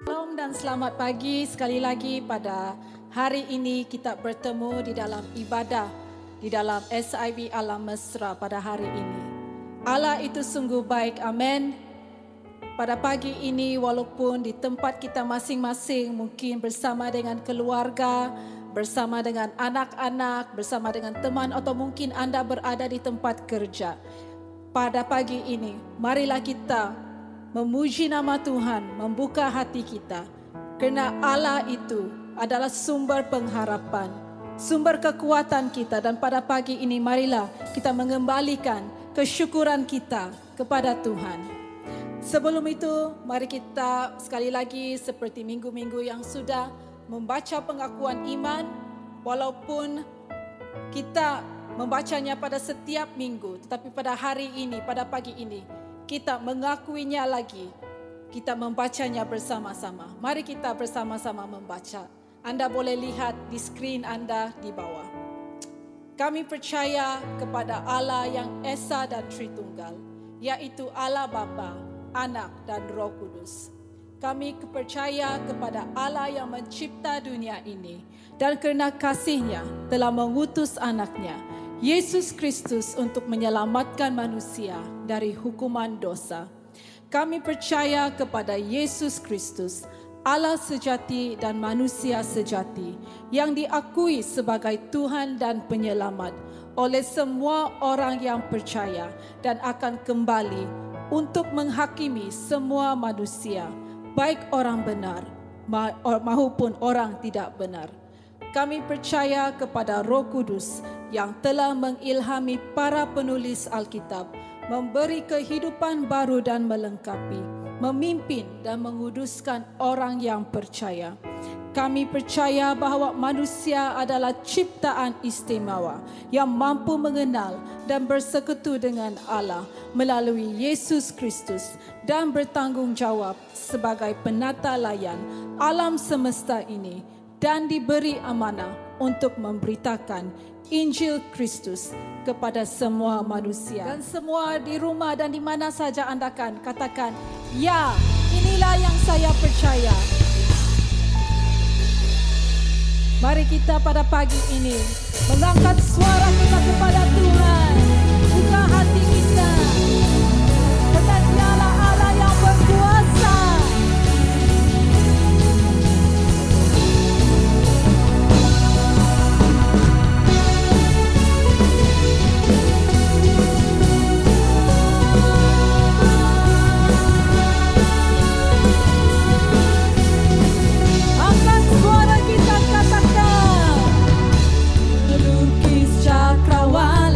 Shalom dan selamat pagi sekali lagi. Pada hari ini kita bertemu di dalam ibadah di dalam SIB Alam Mesra pada hari ini. Allah itu sungguh baik, amin. Pada pagi ini walaupun di tempat kita masing-masing, mungkin bersama dengan keluarga, bersama dengan anak-anak, bersama dengan teman, atau mungkin anda berada di tempat kerja. Pada pagi ini marilah kita memuji nama Tuhan, membuka hati kita. Kerana Allah itu adalah sumber pengharapan, sumber kekuatan kita. Dan pada pagi ini marilah kita mengembalikan kesyukuran kita kepada Tuhan. Sebelum itu, mari kita sekali lagi seperti minggu-minggu yang sudah membaca pengakuan iman. Walaupun kita membacanya pada setiap minggu, tetapi pada hari ini, pada pagi ini, kita mengakuinya lagi. Kita membacanya bersama-sama. Mari kita bersama-sama membaca. Anda boleh lihat di skrin anda di bawah. Kami percaya kepada Allah yang Esa dan Tritunggal, yaitu Allah Bapa, Anak dan Roh Kudus. Kami percaya kepada Allah yang mencipta dunia ini dan kerana kasih-Nya telah mengutus anak-Nya, Yesus Kristus, untuk menyelamatkan manusia dari hukuman dosa. Kami percaya kepada Yesus Kristus, Allah sejati dan manusia sejati, yang diakui sebagai Tuhan dan Penyelamat oleh semua orang yang percaya dan akan kembali untuk menghakimi semua manusia, baik orang benar maupun orang tidak benar. Kami percaya kepada Roh Kudus yang telah mengilhami para penulis Alkitab, memberi kehidupan baru dan melengkapi, memimpin dan menguduskan orang yang percaya. Kami percaya bahawa manusia adalah ciptaan istimewa yang mampu mengenal dan bersekutu dengan Allah melalui Yesus Kristus dan bertanggungjawab sebagai penata layan alam semesta ini dan diberi amanah untuk memberitakan Injil Kristus kepada semua manusia. Dan semua di rumah dan di mana saja anda kan katakan, ya, inilah yang saya percaya. Mari kita pada pagi ini mengangkat suara kita kepada Tuhan. Buka hati kita. Karena Dialah Allah yang berkuasa. Melukis cakrawala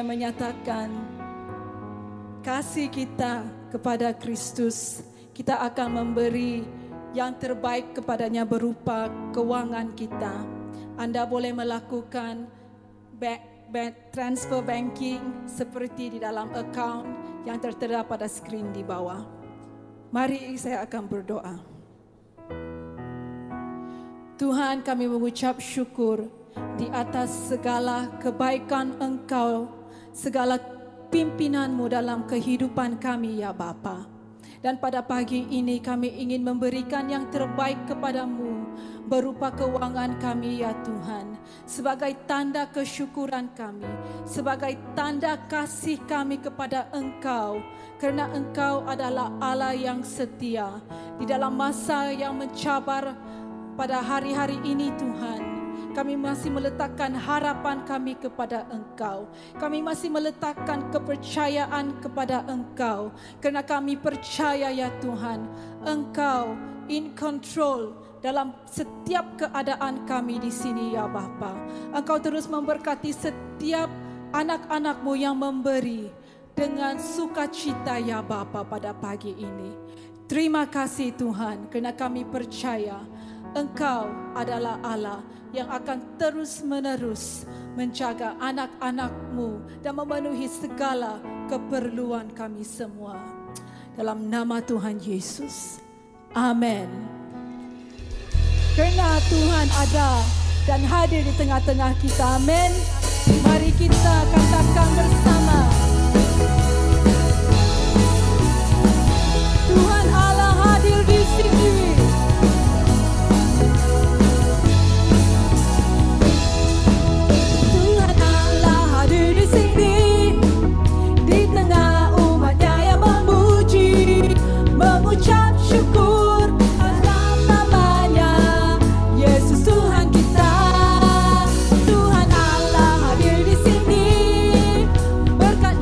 menyatakan kasih kita kepada Kristus, kita akan memberi yang terbaik kepadanya berupa keuangan kita. Anda boleh melakukan transfer banking seperti di dalam akaun yang tertera pada skrin di bawah. Mari saya akan berdoa. Tuhan, kami mengucap syukur di atas segala kebaikan Engkau, segala pimpinan-Mu dalam kehidupan kami ya Bapa. Dan pada pagi ini kami ingin memberikan yang terbaik kepada-Mu berupa keuangan kami ya Tuhan. Sebagai tanda kesyukuran kami, sebagai tanda kasih kami kepada Engkau. Kerana Engkau adalah Allah yang setia. Di dalam masa yang mencabar pada hari-hari ini Tuhan, kami masih meletakkan harapan kami kepada Engkau. Kami masih meletakkan kepercayaan kepada Engkau. Kerana kami percaya ya Tuhan, Engkau in control dalam setiap keadaan kami di sini ya Bapa. Engkau terus memberkati setiap anak-anak-Mu yang memberi dengan sukacita ya Bapa pada pagi ini. Terima kasih Tuhan, kerana kami percaya Engkau adalah Allah yang akan terus-menerus menjaga anak-anak-Mu dan memenuhi segala keperluan kami semua. Dalam nama Tuhan Yesus. Amin. Kerana Tuhan ada dan hadir di tengah-tengah kita. Amin. Mari kita katakan bersama. Tuhan Allah hadir di sini. Mengucap syukur atas namanya, Yesus Tuhan kita. Tuhan Allah hadir di sini, berkat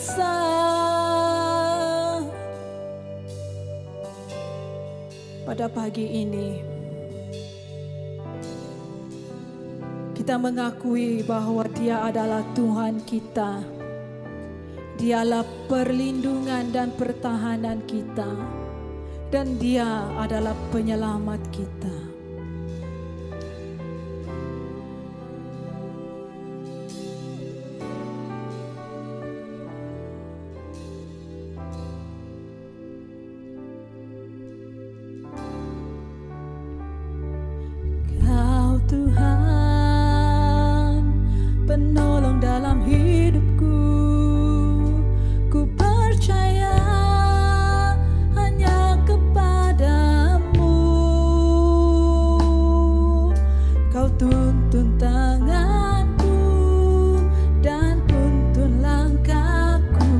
kuasa. Pada pagi ini kita mengakui bahwa Dia adalah Tuhan kita. Dialah perlindungan dan pertahanan kita, dan Dia adalah penyelamat kita. Kau Tuhan, penolong dalam hidupku. Ku percaya hanya kepadamu. Kau tuntun tanganku dan tuntun langkahku.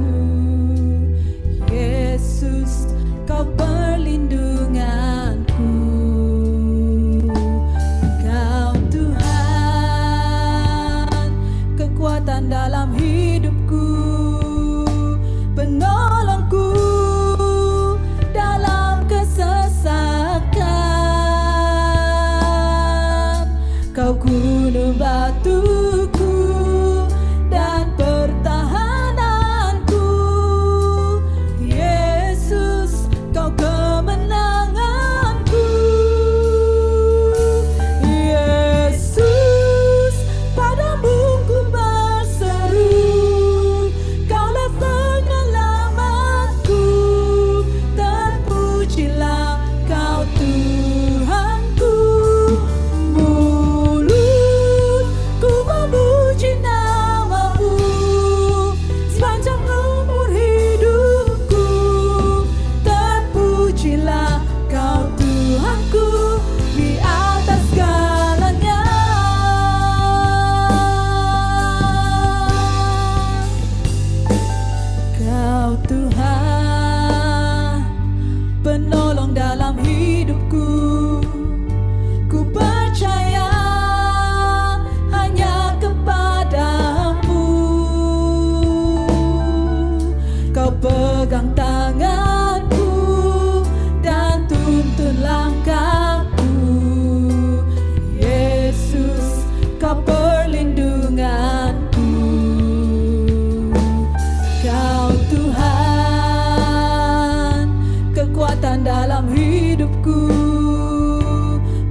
Yesus, Kau perlindunganku. Kau Tuhan, kekuatan dalam hidupku, penolongku dalam kesesakan. Kau gunung batuku dan pertahananku. Yesus, Kau kemenanganku. Yesus, padamu ku berseru. Kaulah penyelamatku. Terpujilah Kau Tuhanku. Mulutku memuji nama-Mu sepanjang umur hidupku. Terpujilah Kau Tuhanku di atas segalanya. Kau Tuhan, penolong dalam hidupku. Ku percaya hanya kepadamu. Kau pegang tanganku dan tuntun langkahku. Yesus, Kau perlindunganku. Kau Tuhan, kekuatan dalam hidupku,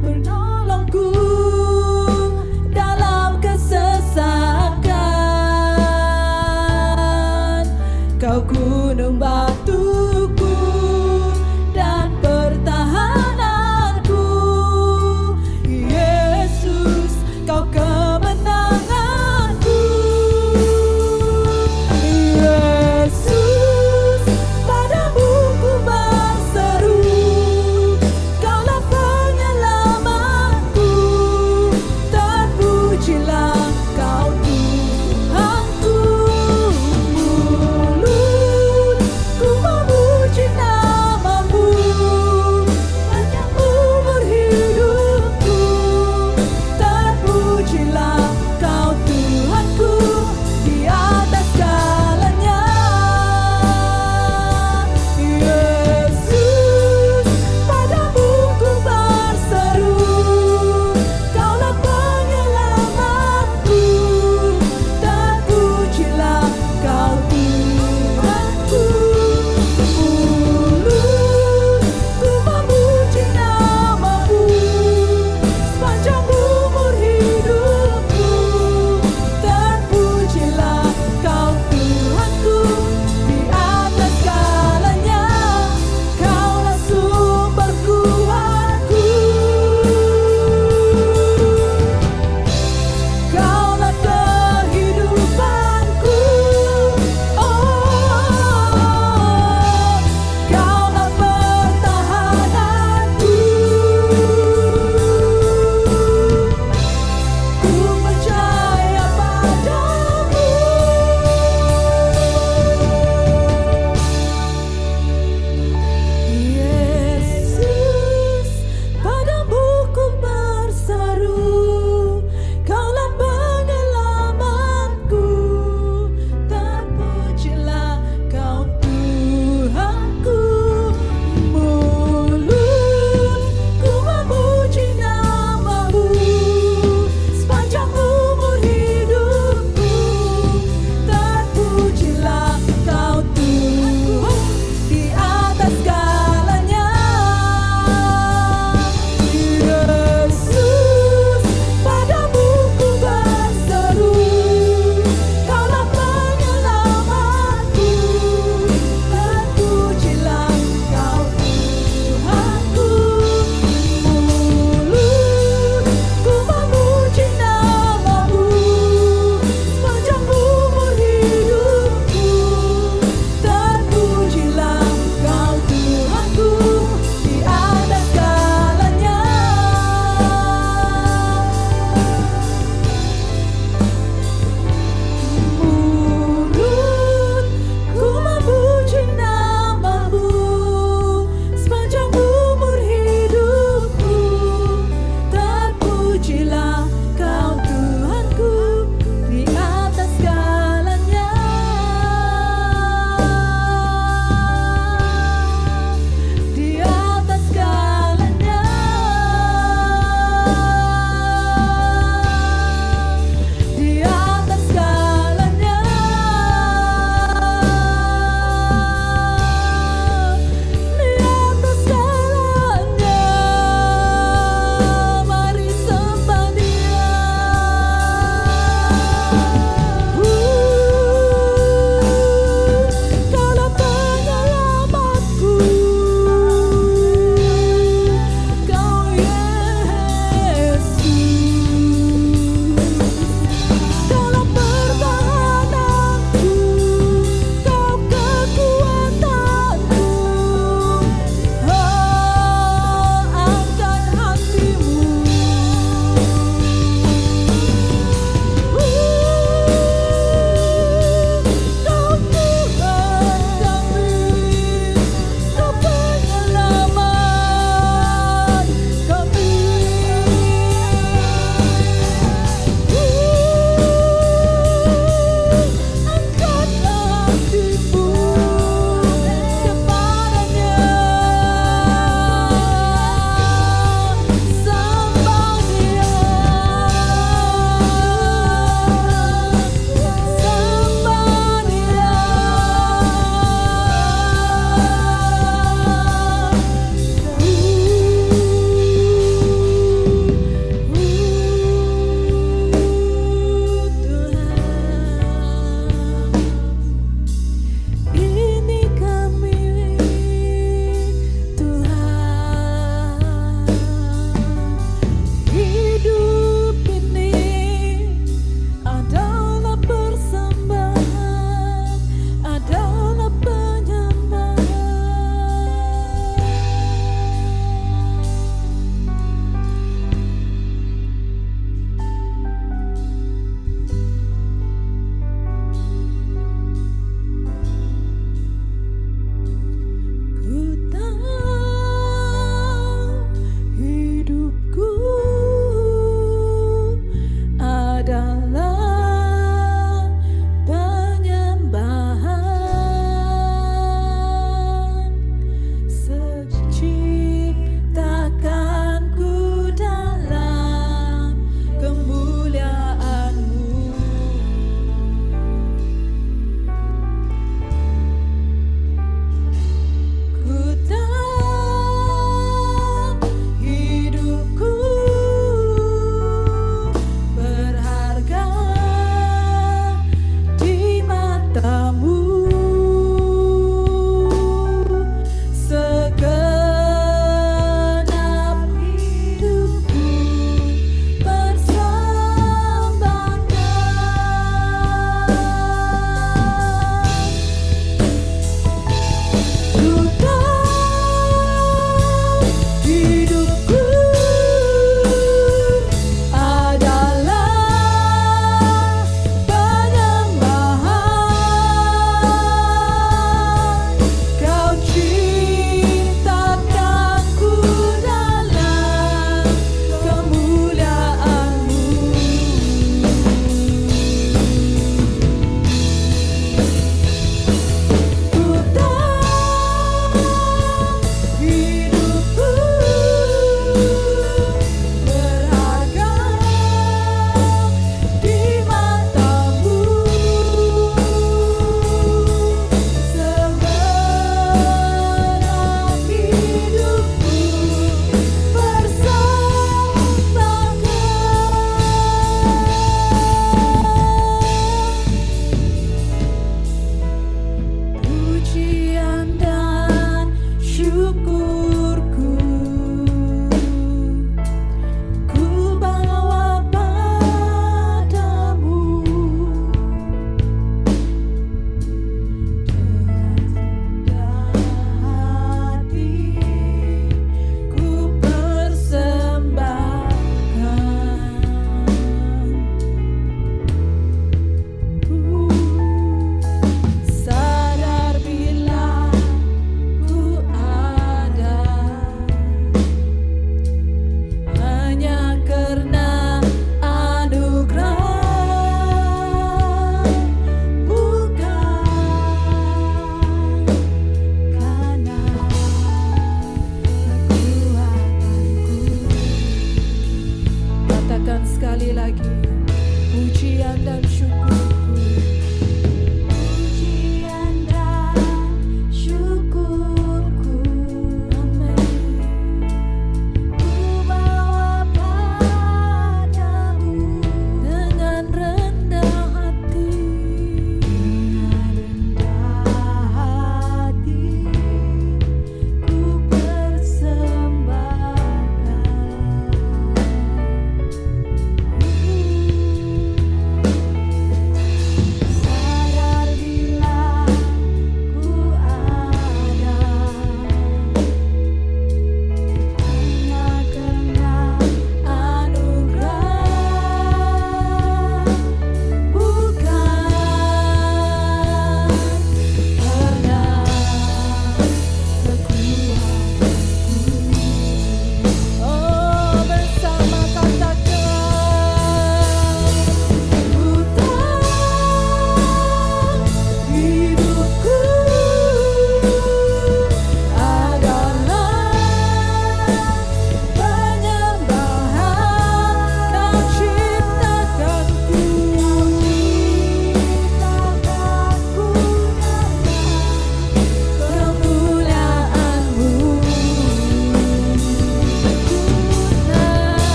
penolongku dalam kesesakan. Kau gunung batuku dan pertahananku. Yesus, Kau kemenanganku. Yesus, padamu ku berseru. Kaulah penyelamatku. Terpujilah Kau Tuhanku. Mulutku memuji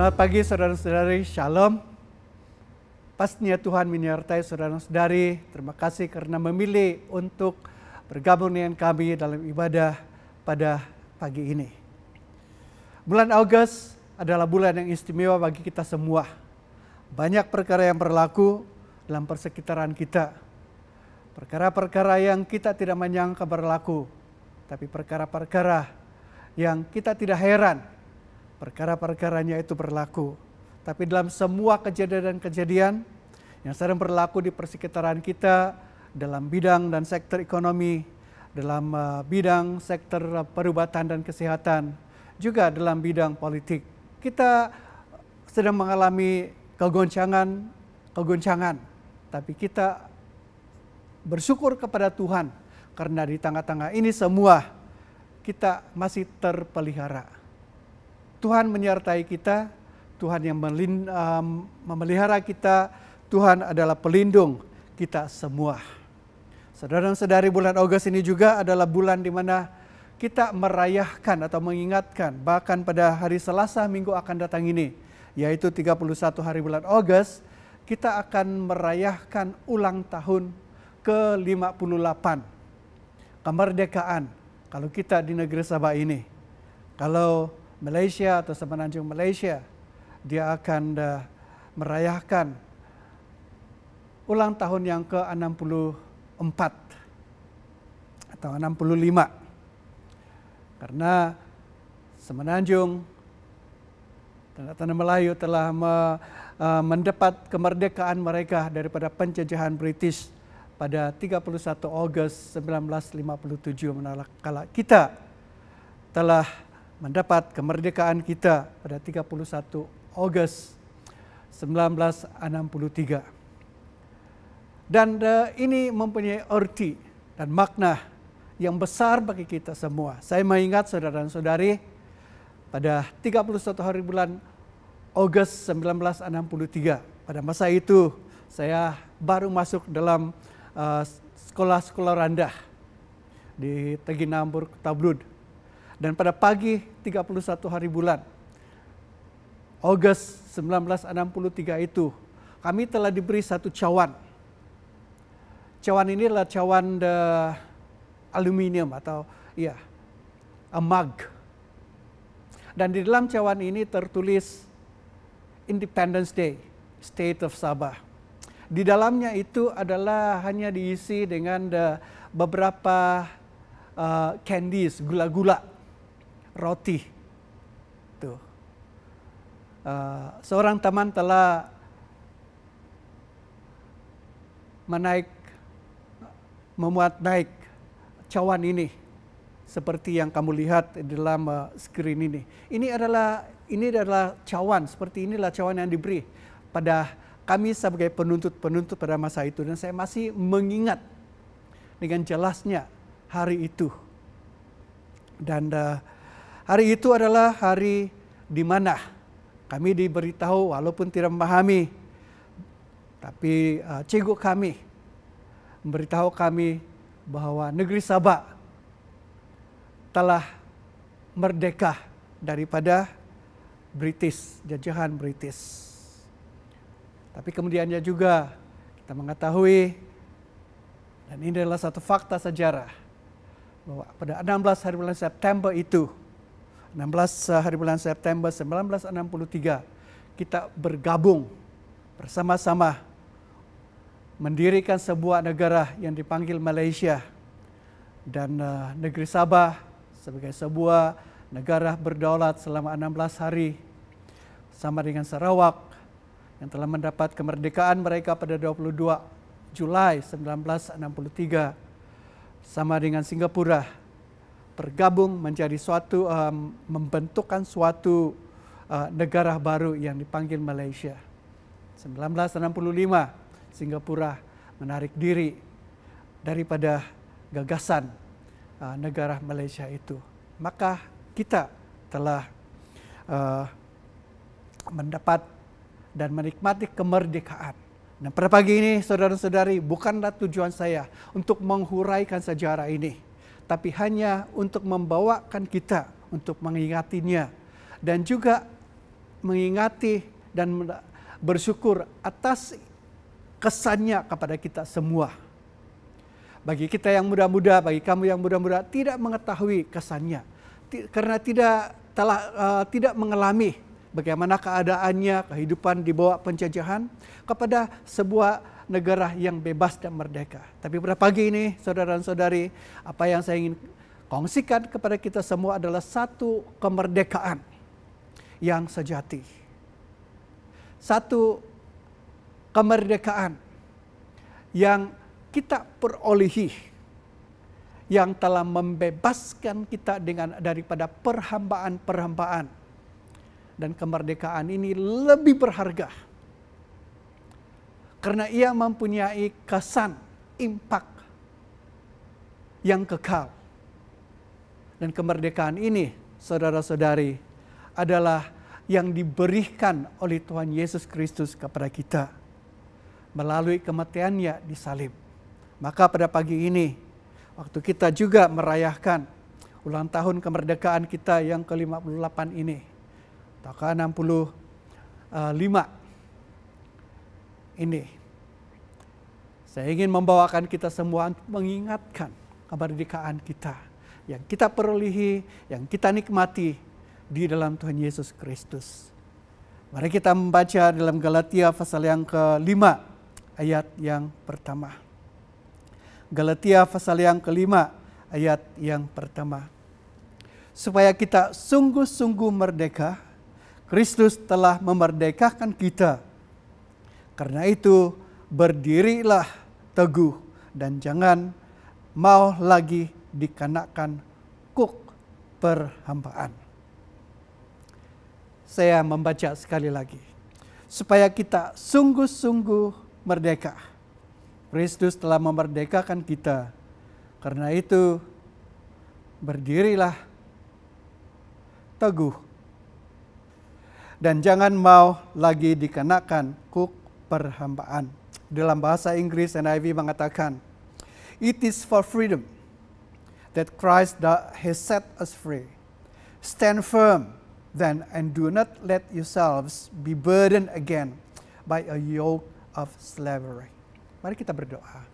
Selamat pagi saudara-saudari, Shalom. Pastinya Tuhan menyertai saudara-saudari. Terima kasih karena memilih untuk bergabung dengan kami dalam ibadah pada pagi ini. Bulan Agustus adalah bulan yang istimewa bagi kita semua. Banyak perkara yang berlaku dalam persekitaran kita. Perkara-perkara yang kita tidak menyangka berlaku, tapi perkara-perkara yang kita tidak heran perkara-perkaranya itu berlaku. Tapi dalam semua kejadian dan kejadian yang sedang berlaku di persekitaran kita, dalam bidang dan sektor ekonomi, dalam bidang sektor perubatan dan kesehatan, juga dalam bidang politik, kita sedang mengalami kegoncangan, tapi kita bersyukur kepada Tuhan karena di tengah-tengah ini semua kita masih terpelihara. Tuhan menyertai kita, Tuhan yang memelihara kita, Tuhan adalah pelindung kita semua. Saudara-saudari, bulan Agustus ini juga adalah bulan di mana kita merayakan atau mengingatkan, bahkan pada hari Selasa minggu akan datang ini, yaitu 31 hari bulan Agustus, kita akan merayakan ulang tahun ke-58 kemerdekaan kalau kita di negeri Sabah ini. Kalau Malaysia atau Semenanjung Malaysia, dia akan merayakan ulang tahun yang ke-64 atau 65. Karena Semenanjung dan Tanah Melayu telah mendapat kemerdekaan mereka daripada penjajahan British pada 31 Agustus 1957, manakala kita telah mendapat kemerdekaan kita pada 31 Agustus 1963. Dan ini mempunyai arti dan makna yang besar bagi kita semua. Saya mengingat saudara dan saudari, pada 31 hari bulan Agustus 1963, pada masa itu saya baru masuk dalam sekolah-sekolah rendah di Teginambur, Tablud. Dan pada pagi 31 hari bulan Agustus 1963 itu, kami telah diberi satu cawan. Cawan ini adalah cawan aluminium atau a mug. Dan di dalam cawan ini tertulis Independence Day, State of Sabah. Di dalamnya itu adalah hanya diisi dengan beberapa candies, gula-gula, roti. Tuh. Seorang teman telah memuat naik cawan ini seperti yang kamu lihat di dalam screen ini. Ini adalah cawan, seperti inilah cawan yang diberi pada kami sebagai penuntut pada masa itu, dan saya masih mengingat dengan jelasnya hari itu. Dan hari itu adalah hari di mana kami diberitahu, walaupun tidak memahami, tapi cikgu kami memberitahu kami bahwa negeri Sabah telah merdeka daripada British, jajahan British. Tapi kemudiannya juga kita mengetahui, dan ini adalah satu fakta sejarah, bahwa pada 16 hari bulan September itu, 16 hari bulan September 1963, kita bergabung bersama-sama mendirikan sebuah negara yang dipanggil Malaysia. Dan negeri Sabah sebagai sebuah negara berdaulat selama 16 hari, sama dengan Sarawak yang telah mendapat kemerdekaan mereka pada 22 Julai 1963, sama dengan Singapura, bergabung menjadi membentukkan suatu negara baru yang dipanggil Malaysia. 1965 Singapura menarik diri daripada gagasan negara Malaysia itu. Maka kita telah mendapat dan menikmati kemerdekaan. Dan pada pagi ini, saudara-saudari, bukanlah tujuan saya untuk menghuraikan sejarah ini, tapi hanya untuk membawakan kita untuk mengingatinya, dan juga mengingati dan bersyukur atas kesannya kepada kita semua. Bagi kita yang muda-muda, bagi kamu yang muda-muda tidak mengetahui kesannya, karena tidak mengalami bagaimana keadaannya, kehidupan di bawah penjajahan kepada sebuah negara yang bebas dan merdeka. Tapi pada pagi ini, saudara dan saudari, apa yang saya ingin kongsikan kepada kita semua adalah satu kemerdekaan yang sejati. Satu kemerdekaan yang kita perolehi, yang telah membebaskan kita daripada perhambaan. Dan kemerdekaan ini lebih berharga karena ia mempunyai kesan, impak yang kekal. Dan kemerdekaan ini, saudara-saudari, adalah yang diberikan oleh Tuhan Yesus Kristus kepada kita melalui kematiannya di salib. Maka pada pagi ini, waktu kita juga merayakan ulang tahun kemerdekaan kita yang ke-58 ini, atau ke-65 ini, saya ingin membawakan kita semua untuk mengingatkan kemerdekaan kita yang kita perolehi, yang kita nikmati di dalam Tuhan Yesus Kristus. Mari kita membaca dalam Galatia pasal yang ke-5 ayat yang pertama. Galatia pasal yang ke-5 ayat yang pertama. Supaya kita sungguh-sungguh merdeka, Kristus telah memerdekakan kita. Karena itu berdirilah teguh dan jangan mau lagi dikenakan kuk perhambaan. Saya membaca sekali lagi. Supaya kita sungguh-sungguh merdeka, Kristus telah memerdekakan kita. Karena itu berdirilah teguh dan jangan mau lagi dikenakan kuk perhambaan. Dalam bahasa Inggris NIV mengatakan, "It is for freedom that Christ has set us free. Stand firm then and do not let yourselves be burdened again by a yoke of slavery." Mari kita berdoa.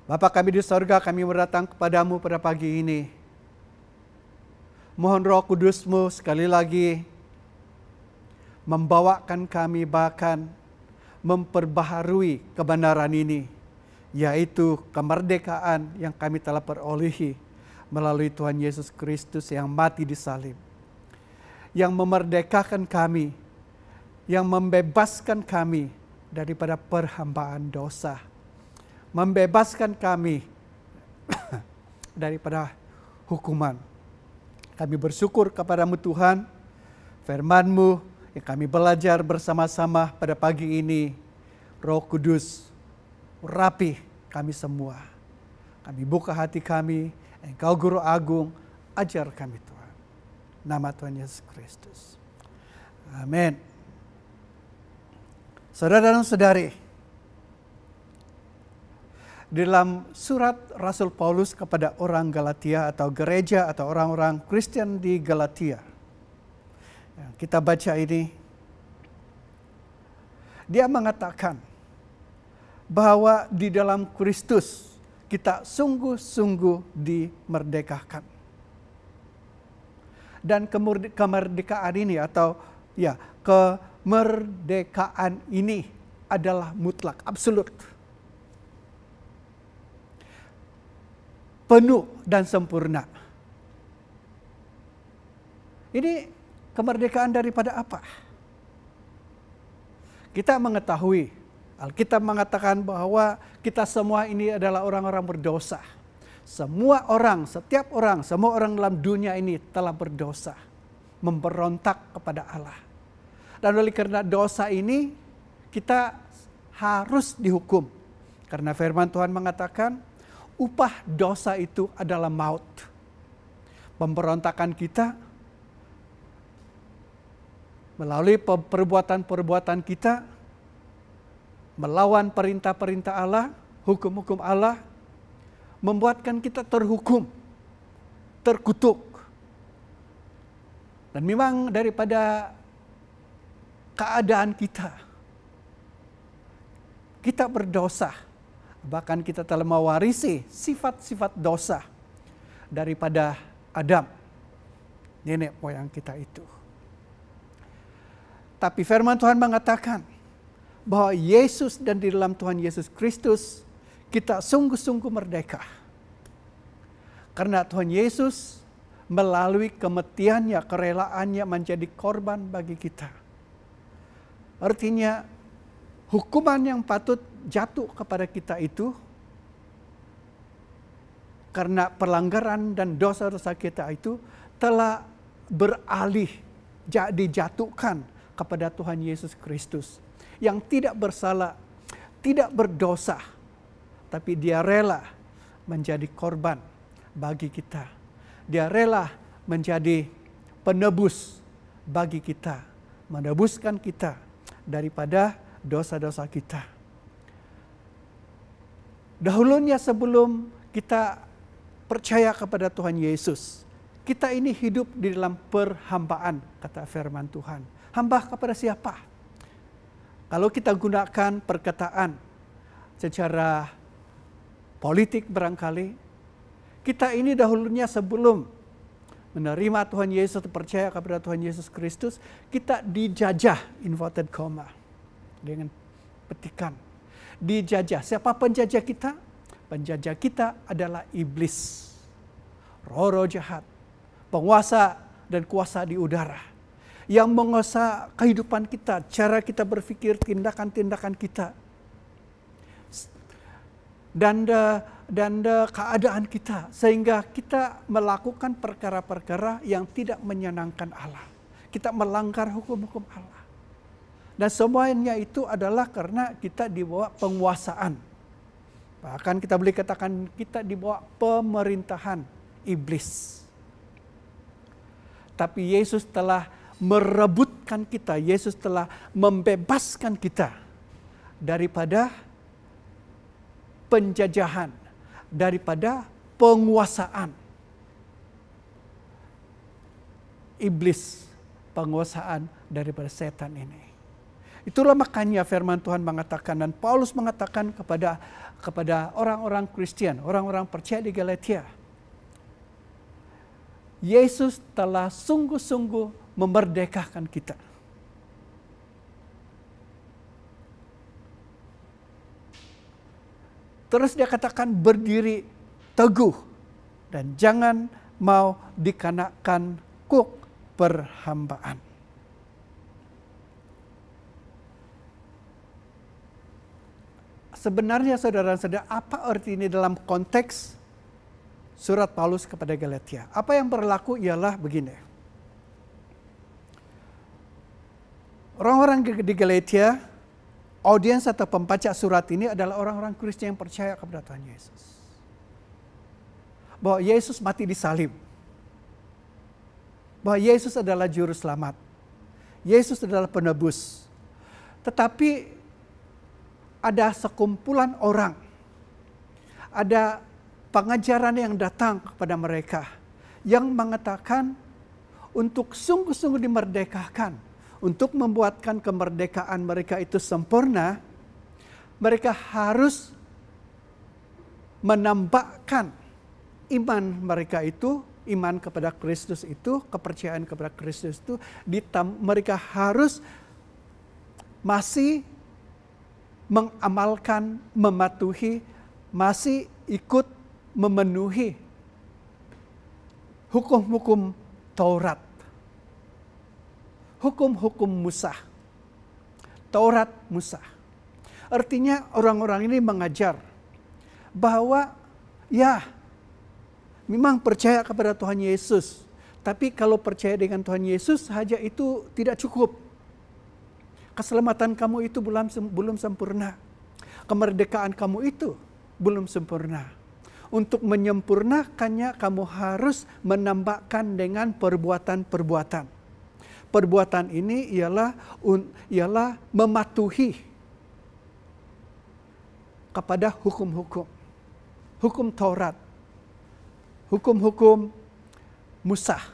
Bapa kami di sorga, kami berdatang kepadamu pada pagi ini. Mohon Roh Kudus-Mu sekali lagi membawakan kami, bahkan memperbaharui kebenaran ini, yaitu kemerdekaan yang kami telah perolehi melalui Tuhan Yesus Kristus yang mati di salib, yang memerdekakan kami, yang membebaskan kami daripada perhambaan dosa, membebaskan kami daripada hukuman. Kami bersyukur kepadamu Tuhan, firman-Mu yang kami belajar bersama-sama pada pagi ini. Roh Kudus, urapi kami semua. Kami buka hati kami, Engkau Guru Agung, ajar kami Tuhan. Nama Tuhan Yesus Kristus. Amin. Saudara dan saudari, dalam surat Rasul Paulus kepada orang Galatia atau gereja atau orang-orang Kristen di Galatia, kita baca ini, dia mengatakan bahwa di dalam Kristus kita sungguh-sungguh dimerdekakan. Dan kemerdekaan ini atau kemerdekaan ini adalah mutlak, absolut, penuh dan sempurna. Ini kemerdekaan daripada apa? Kita mengetahui, Alkitab mengatakan bahwa kita semua ini adalah orang-orang berdosa. Semua orang, setiap orang, semua orang dalam dunia ini telah berdosa, memberontak kepada Allah. Dan oleh karena dosa ini, kita harus dihukum. Karena firman Tuhan mengatakan, upah dosa itu adalah maut. Pemberontakan kita, melalui perbuatan-perbuatan kita, melawan perintah-perintah Allah, hukum-hukum Allah, membuatkan kita terhukum, terkutuk. Dan memang daripada keadaan kita. Kita berdosa. Bahkan kita telah mewarisi sifat-sifat dosa daripada Adam, nenek moyang kita itu. Tapi firman Tuhan mengatakan bahwa Yesus dan di dalam Tuhan Yesus Kristus kita sungguh-sungguh merdeka. Karena Tuhan Yesus melalui kematiannya, kerelaannya menjadi korban bagi kita. Artinya hukuman yang patut jatuh kepada kita itu karena pelanggaran dan dosa-dosa kita itu telah beralih dijatuhkan kepada Tuhan Yesus Kristus yang tidak bersalah, tidak berdosa, tapi dia rela menjadi korban bagi kita. Dia rela menjadi penebus bagi kita, menebuskan kita daripada dosa-dosa kita. Dahulunya sebelum kita percaya kepada Tuhan Yesus, kita ini hidup di dalam perhambaan, kata firman Tuhan. Hamba kepada siapa? Kalau kita gunakan perkataan secara politik barangkali, kita ini dahulunya sebelum menerima Tuhan Yesus, percaya kepada Tuhan Yesus Kristus, kita dijajah, inverted comma, dengan petikan. Dijajah. Siapa penjajah kita? Penjajah kita adalah iblis. Roh-roh jahat. Penguasa dan kuasa di udara. Yang menguasai kehidupan kita, cara kita berpikir, tindakan-tindakan kita. Dan keadaan kita. Sehingga kita melakukan perkara-perkara yang tidak menyenangkan Allah. Kita melanggar hukum-hukum Allah. Dan semuanya itu adalah karena kita di bawah penguasaan. Bahkan kita boleh katakan kita di bawah pemerintahan iblis. Tapi Yesus telah merebutkan kita. Yesus telah membebaskan kita daripada penjajahan, daripada penguasaan iblis, penguasaan daripada setan ini. Itulah makanya firman Tuhan mengatakan, dan Paulus mengatakan kepada orang-orang Kristen, orang-orang percaya di Galatia, Yesus telah sungguh-sungguh memerdekakan kita. Terus dia katakan berdiri teguh dan jangan mau dikenakan kuk perhambaan. Sebenarnya saudara-saudara, apa arti ini dalam konteks surat Paulus kepada Galatia? Apa yang berlaku ialah begini. Orang-orang di Galatia, audiens atau pembaca surat ini adalah orang-orang Kristen yang percaya kepada Tuhan Yesus. Bahwa Yesus mati di salib. Bahwa Yesus adalah juru selamat. Yesus adalah penebus. Tetapi ada sekumpulan orang, ada pengajaran yang datang kepada mereka yang mengatakan untuk sungguh-sungguh dimerdekakan, untuk membuatkan kemerdekaan mereka itu sempurna, mereka harus menambahkan iman mereka itu, iman kepada Kristus itu, kepercayaan kepada Kristus itu, mereka harus masih mengamalkan, mematuhi, masih ikut memenuhi hukum-hukum Taurat. Hukum-hukum Musa. Taurat Musa. Artinya orang-orang ini mengajar bahwa ya memang percaya kepada Tuhan Yesus. Tapi kalau percaya dengan Tuhan Yesus saja itu tidak cukup. Keselamatan kamu itu belum sempurna. Kemerdekaan kamu itu belum sempurna. Untuk menyempurnakannya kamu harus menambahkan dengan perbuatan-perbuatan. Perbuatan ini ialah mematuhi kepada hukum-hukum. Hukum Taurat. Hukum-hukum Musa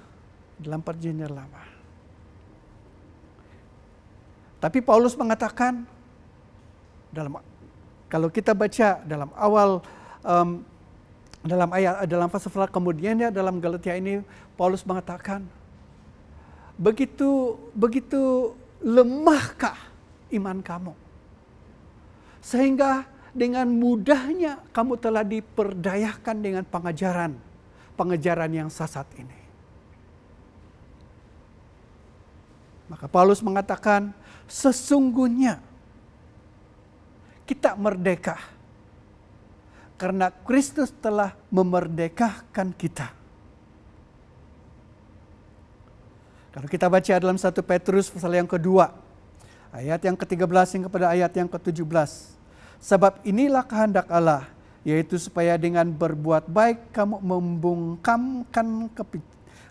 dalam Perjanjian Lama. Tapi Paulus mengatakan kalau kita baca dalam awal dalam pasal kemudiannya dalam Galatia ini, Paulus mengatakan, begitu lemahkah iman kamu, sehingga dengan mudahnya kamu telah diperdayakan dengan pengajaran yang sesat ini. Maka Paulus mengatakan, sesungguhnya kita merdeka karena Kristus telah memerdekakan kita. Kalau kita baca dalam 1 Petrus pasal yang kedua, ayat yang ke-13 hingga kepada ayat yang ke-17. Sebab inilah kehendak Allah, yaitu supaya dengan berbuat baik kamu membungkamkan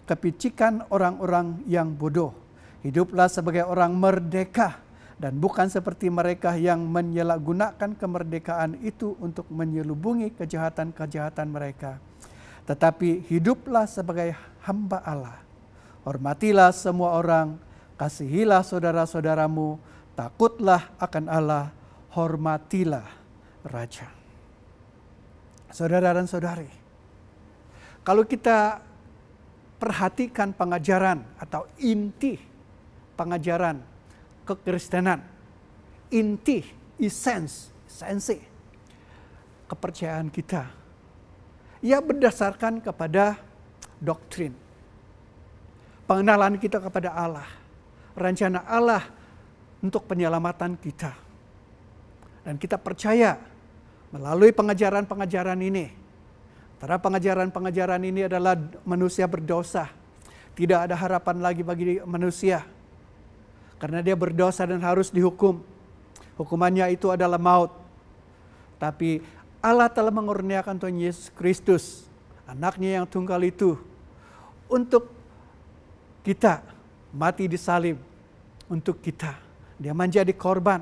kepicikan orang-orang yang bodoh. Hiduplah sebagai orang merdeka dan bukan seperti mereka yang menyalahgunakan kemerdekaan itu untuk menyelubungi kejahatan-kejahatan mereka. Tetapi hiduplah sebagai hamba Allah. Hormatilah semua orang, kasihilah saudara-saudaramu, takutlah akan Allah, hormatilah Raja. Saudara dan saudari, kalau kita perhatikan pengajaran atau inti pengajaran kekristenan, inti, esensi kepercayaan kita, ia berdasarkan kepada doktrin, pengenalan kita kepada Allah, rencana Allah untuk penyelamatan kita. Dan kita percaya melalui pengajaran-pengajaran ini, karena pengajaran-pengajaran ini adalah manusia berdosa, tidak ada harapan lagi bagi manusia. Karena dia berdosa dan harus dihukum. Hukumannya itu adalah maut. Tapi Allah telah mengurniakan Tuhan Yesus Kristus, anaknya yang tunggal itu, untuk kita mati di salib, untuk kita. Dia menjadi korban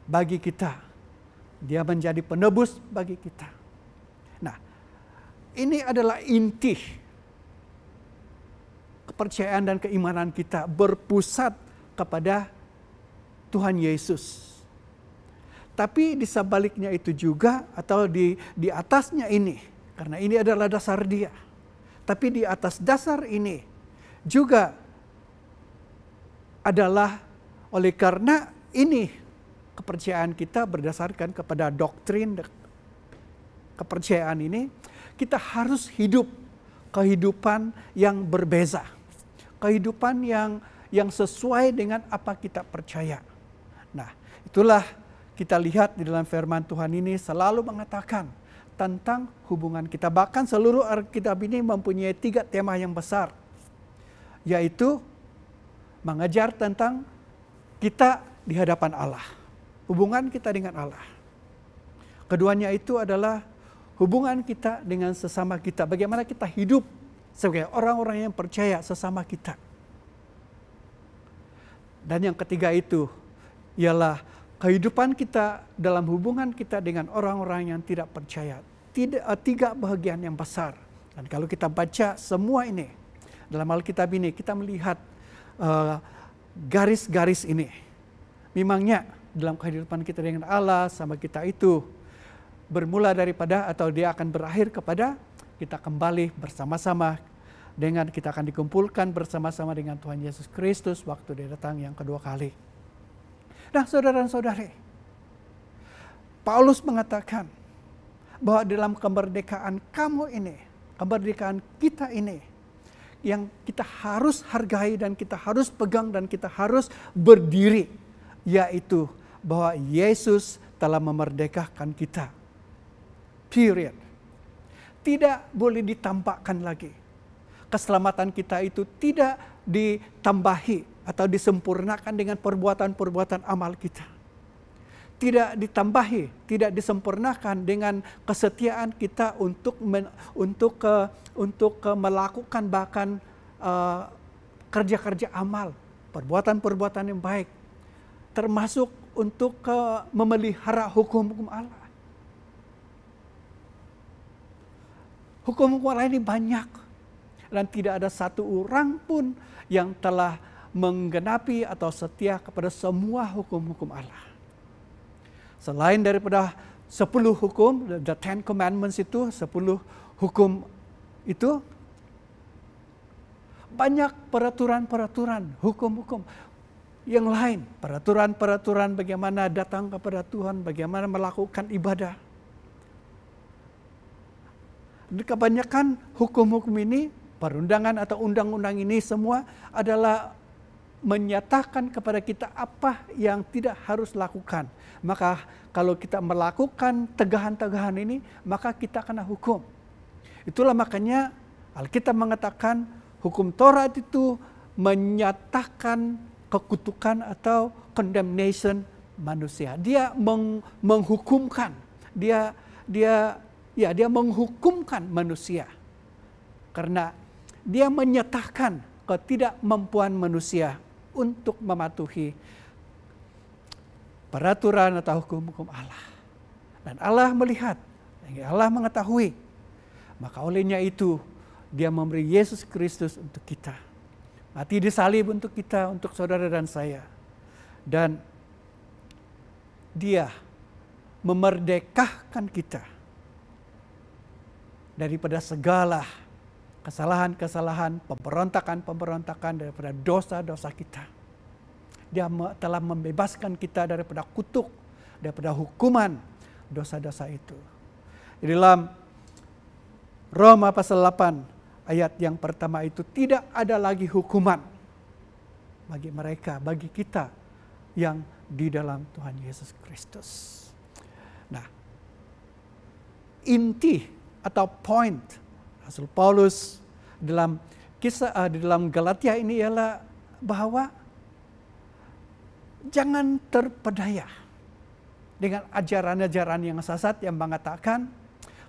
bagi kita. Dia menjadi penebus bagi kita. Nah, ini adalah inti kepercayaan dan keimanan kita berpusat kepada Tuhan Yesus. Tapi di sebaliknya itu juga, atau di atasnya ini, karena ini adalah dasar dia. Tapi di atas dasar ini juga adalah oleh karena ini kepercayaan kita berdasarkan kepada doktrin kepercayaan ini, kita harus hidup kehidupan yang berbeza. Kehidupan yang sesuai dengan apa kita percaya. Nah, itulah kita lihat di dalam firman Tuhan ini selalu mengatakan tentang hubungan kita. Bahkan seluruh Alkitab ini mempunyai 3 tema yang besar. Yaitu mengajar tentang kita di hadapan Allah. Hubungan kita dengan Allah. Keduanya itu adalah hubungan kita dengan sesama kita. Bagaimana kita hidup sebagai orang-orang yang percaya sesama kita. Dan yang ketiga itu ialah kehidupan kita dalam hubungan kita dengan orang-orang yang tidak percaya. 3 bahagian yang besar. Dan kalau kita baca semua ini dalam Alkitab ini, kita melihat garis-garis ini. Memangnya dalam kehidupan kita dengan Allah sama kita itu bermula daripada, atau dia akan berakhir kepada kita kembali bersama-sama dengan, kita akan dikumpulkan bersama-sama dengan Tuhan Yesus Kristus waktu dia datang yang kedua kali. Nah, saudara dan saudari, Paulus mengatakan bahwa dalam kemerdekaan kamu ini, kemerdekaan kita ini, yang kita harus hargai dan kita harus pegang dan kita harus berdiri, yaitu bahwa Yesus telah memerdekakan kita. Period. Tidak boleh ditampakkan lagi. Keselamatan kita itu tidak ditambahi atau disempurnakan dengan perbuatan-perbuatan amal kita. Tidak ditambahi, tidak disempurnakan dengan kesetiaan kita untuk melakukan bahkan kerja-kerja amal, perbuatan-perbuatan yang baik, termasuk untuk memelihara hukum-hukum Allah. Hukum-hukum Allah ini banyak, dan tidak ada satu orang pun yang telah menggenapi atau setia kepada semua hukum-hukum Allah. Selain daripada 10 hukum, the 10 commandments itu, 10 hukum itu, banyak peraturan-peraturan, hukum-hukum yang lain. Peraturan-peraturan bagaimana datang kepada Tuhan, bagaimana melakukan ibadah. Dan kebanyakan hukum-hukum ini, perundangan atau undang-undang ini semua adalah menyatakan kepada kita apa yang tidak harus lakukan. Maka kalau kita melakukan tegahan-tegahan ini, maka kita kena hukum. Itulah makanya Alkitab mengatakan hukum Taurat itu menyatakan kekutukan atau condemnation manusia. Dia menghukumkan, dia menghukumkan manusia. Karena dia menyatakan ketidakmampuan manusia untuk mematuhi peraturan atau hukum-hukum Allah. Dan Allah melihat, Allah mengetahui. Maka olehnya itu dia memberi Yesus Kristus untuk kita. Mati di salib untuk kita, untuk saudara dan saya. Dan dia memerdekakan kita daripada segala kesalahan-kesalahan, pemberontakan-pemberontakan, daripada dosa-dosa kita. Dia telah membebaskan kita daripada kutuk, daripada hukuman dosa-dosa itu. Di dalam Roma pasal 8 ayat yang pertama itu, tidak ada lagi hukuman bagi mereka, bagi kita yang di dalam Tuhan Yesus Kristus. Nah, inti atau point Rasul Paulus dalam kisah di dalam Galatia ini ialah bahwa jangan terpedaya dengan ajaran-ajaran yang sesat yang mengatakan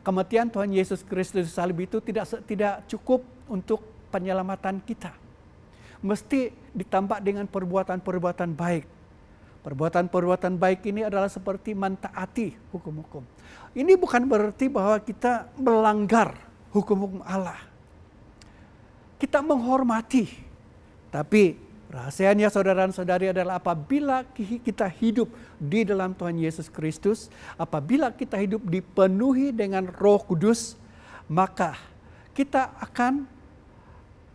kematian Tuhan Yesus Kristus di salib itu tidak cukup untuk penyelamatan kita. Mesti ditambah dengan perbuatan-perbuatan baik. Perbuatan-perbuatan baik ini adalah seperti mentaati hukum-hukum. Ini bukan berarti bahwa kita melanggar hukum-hukum Allah. Kita menghormati. Tapi rahasianya saudara dan saudari adalah apabila kita hidup di dalam Tuhan Yesus Kristus, apabila kita hidup dipenuhi dengan Roh Kudus, maka kita akan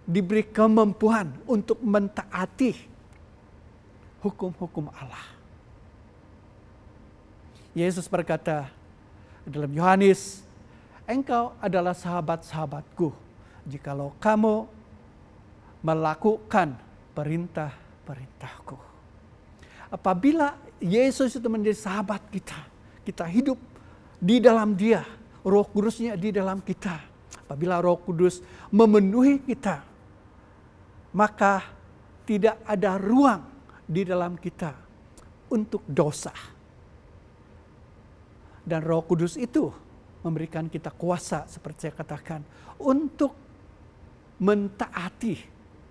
diberi kemampuan untuk mentaati hukum-hukum Allah. Yesus berkata dalam Yohanes, engkau adalah sahabat-sahabatku jikalau kamu melakukan perintah-perintahku. Apabila Yesus itu menjadi sahabat kita, kita hidup di dalam Dia, Roh Kudusnya di dalam kita. Apabila Roh Kudus memenuhi kita, maka tidak ada ruang di dalam kita untuk dosa. Dan Roh Kudus itu memberikan kita kuasa, seperti saya katakan, untuk mentaati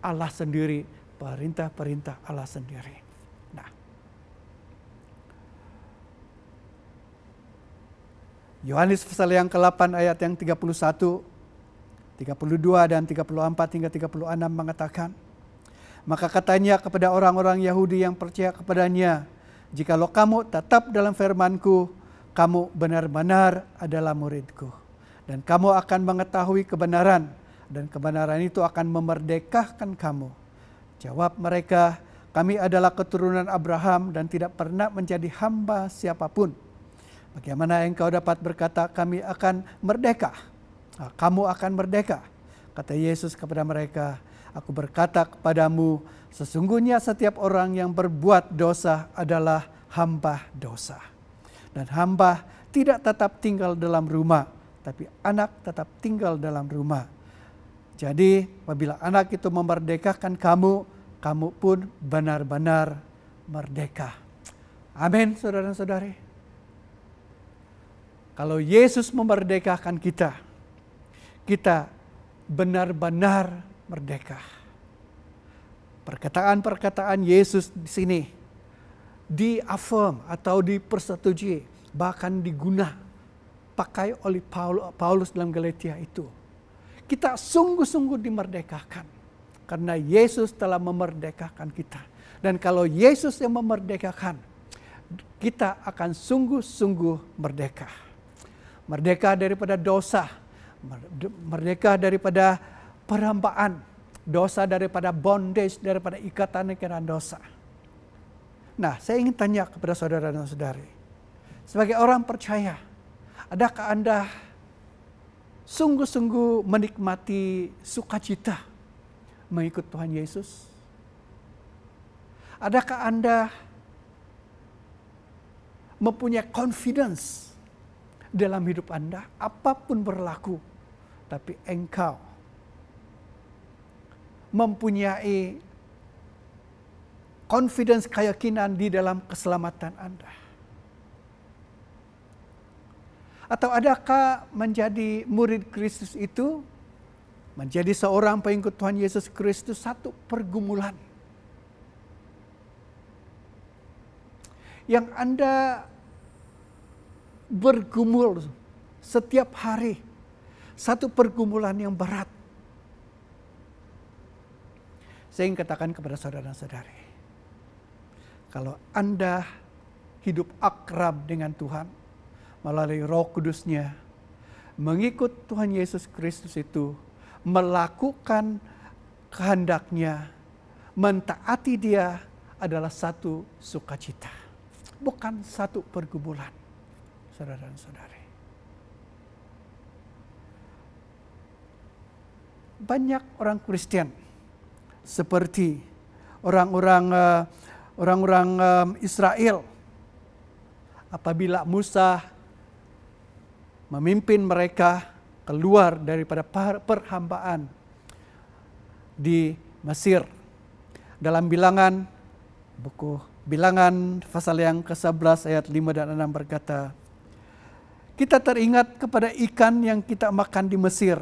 Allah sendiri, perintah-perintah Allah sendiri. Nah, Yohanes pasal yang ke-8 ayat yang 31, 32 dan 34 hingga 36 mengatakan, maka katanya kepada orang-orang Yahudi yang percaya kepadanya, jikalau kamu tetap dalam firman-Ku, kamu benar-benar adalah murid-Ku. Dan kamu akan mengetahui kebenaran, dan kebenaran itu akan memerdekakan kamu. Jawab mereka, kami adalah keturunan Abraham dan tidak pernah menjadi hamba siapapun. Bagaimana engkau dapat berkata kami akan merdeka? Kamu akan merdeka. Kata Yesus kepada mereka, aku berkata kepadamu, sesungguhnya setiap orang yang berbuat dosa adalah hamba dosa. Dan hamba tidak tetap tinggal dalam rumah, tapi anak tetap tinggal dalam rumah. Jadi apabila anak itu memerdekakan kamu, kamu pun benar-benar merdeka. Amin, saudara dan saudari. Kalau Yesus memerdekakan kita, kita benar-benar merdeka. Perkataan-perkataan Yesus di sini di-affirm atau dipersetujui, bahkan pakai oleh Paulus dalam Galatia itu. Kita sungguh-sungguh dimerdekakan. Karena Yesus telah memerdekakan kita. Dan kalau Yesus yang memerdekakan, kita akan sungguh-sungguh merdeka. Merdeka daripada dosa, merdeka daripada perhambaan, dosa daripada bondage, daripada ikatan dosa. Nah, saya ingin tanya kepada saudara dan saudari, sebagai orang percaya, adakah Anda sungguh-sungguh menikmati sukacita mengikut Tuhan Yesus? Adakah Anda mempunyai confidence dalam hidup Anda, apapun berlaku, tapi engkau mempunyai confidence, keyakinan di dalam keselamatan Anda? Atau adakah menjadi murid Kristus itu, menjadi seorang pengikut Tuhan Yesus Kristus, satu pergumulan yang Anda bergumul setiap hari, satu pergumulan yang berat? Saya ingin katakan kepada saudara-saudari, kalau Anda hidup akrab dengan Tuhan melalui Roh Kudus-Nya, mengikut Tuhan Yesus Kristus itu, melakukan kehendak-Nya, mentaati Dia adalah satu sukacita, bukan satu pergumulan, saudara dan saudari. Banyak orang Kristen seperti orang-orang Israel, apabila Musa memimpin mereka keluar daripada perhambaan di Mesir. Dalam buku Bilangan pasal yang ke-11 ayat 5 dan 6 berkata, kita teringat kepada ikan yang kita makan di Mesir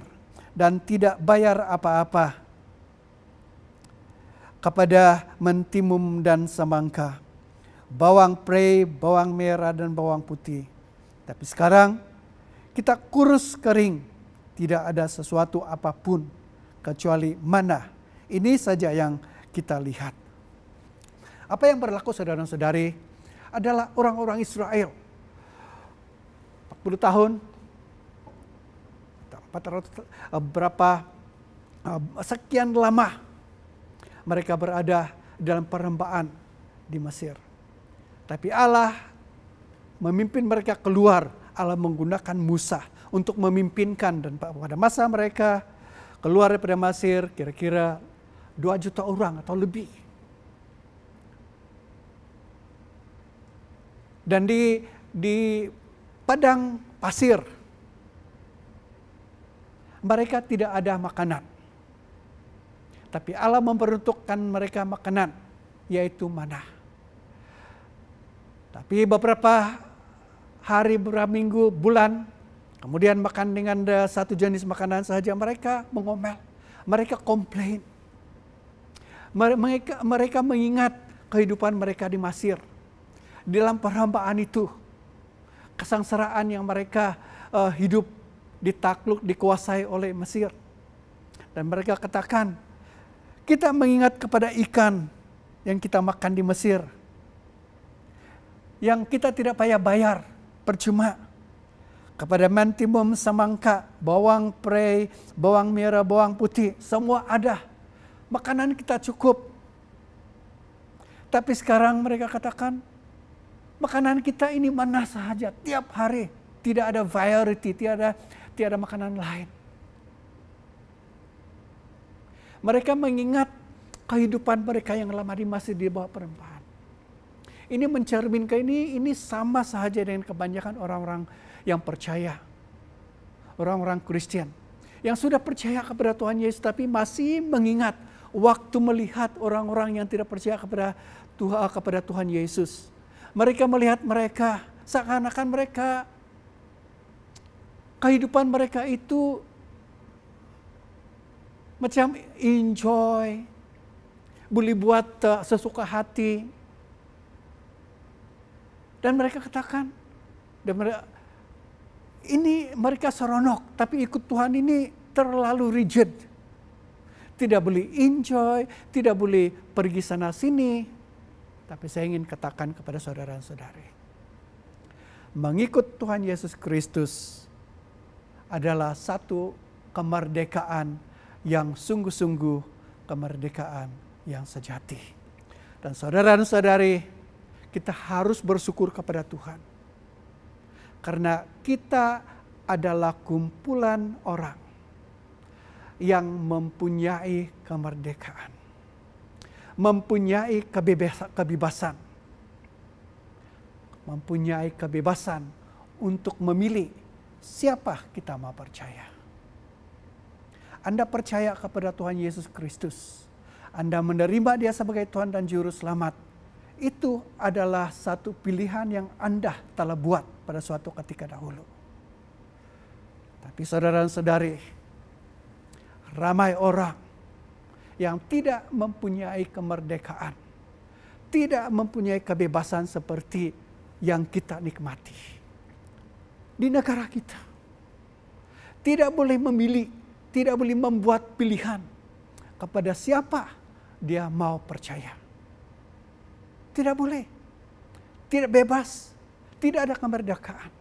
dan tidak bayar apa-apa, kepada mentimum dan semangka, bawang prei, bawang merah dan bawang putih. Tapi sekarang kita kurus kering, tidak ada sesuatu apapun kecuali mana. Ini saja yang kita lihat. Apa yang berlaku saudara-saudari adalah orang-orang Israel 40 tahun, 400 sekian lama mereka berada dalam perhambaan di Mesir. Tapi Allah memimpin mereka keluar. Allah menggunakan Musa untuk memimpinkan, dan pada masa mereka keluar daripada Mesir kira-kira 2 juta orang atau lebih. Dan di padang pasir mereka tidak ada makanan. Tapi Allah memperuntukkan mereka makanan, yaitu manna. Tapi beberapa hari, beberapa minggu, bulan, kemudian makan dengan satu jenis makanan saja, mereka mengomel, mereka komplain. Mereka mengingat kehidupan mereka di Mesir. Di dalam perhambaan itu, kesengsaraan yang mereka hidup ditakluk, dikuasai oleh Mesir. Dan mereka katakan, kita mengingat kepada ikan yang kita makan di Mesir, yang kita tidak payah bayar, percuma. Kepada mentimum, semangka, bawang prei, bawang merah, bawang putih, semua ada. Makanan kita cukup. Tapi sekarang mereka katakan, makanan kita ini mana saja, tiap hari. Tidak ada variety, tiada makanan lain. Mereka mengingat kehidupan mereka yang lama di Mesir di bawah perhambaan. Ini mencerminkan ini sama saja dengan kebanyakan orang-orang yang percaya. Orang-orang Kristen yang sudah percaya kepada Tuhan Yesus tapi masih mengingat waktu melihat orang-orang yang tidak percaya kepada Tuhan Yesus. Mereka melihat mereka seakan-akan mereka, kehidupan mereka itu macam enjoy, boleh buat sesuka hati. Dan mereka katakan, mereka seronok, tapi ikut Tuhan ini terlalu rigid. tidak boleh enjoy, tidak boleh pergi sana sini. Tapi saya ingin katakan kepada saudara-saudari, mengikut Tuhan Yesus Kristus adalah satu kemerdekaan yang sungguh-sungguh kemerdekaan yang sejati. Dan saudara-saudari, kita harus bersyukur kepada Tuhan. Karena kita adalah kumpulan orang yang mempunyai kemerdekaan. Mempunyai kebebasan. Mempunyai kebebasan untuk memilih siapa kita mau percaya. Anda percaya kepada Tuhan Yesus Kristus. Anda menerima Dia sebagai Tuhan dan Juru Selamat. Itu adalah satu pilihan yang Anda telah buat pada suatu ketika dahulu. Tapi saudara-saudari, ramai orang yang tidak mempunyai kemerdekaan, tidak mempunyai kebebasan seperti yang kita nikmati di negara kita. Tidak boleh memilih, tidak boleh membuat pilihan kepada siapa dia mau percaya. Tidak boleh, tidak bebas, tidak ada kemerdekaan.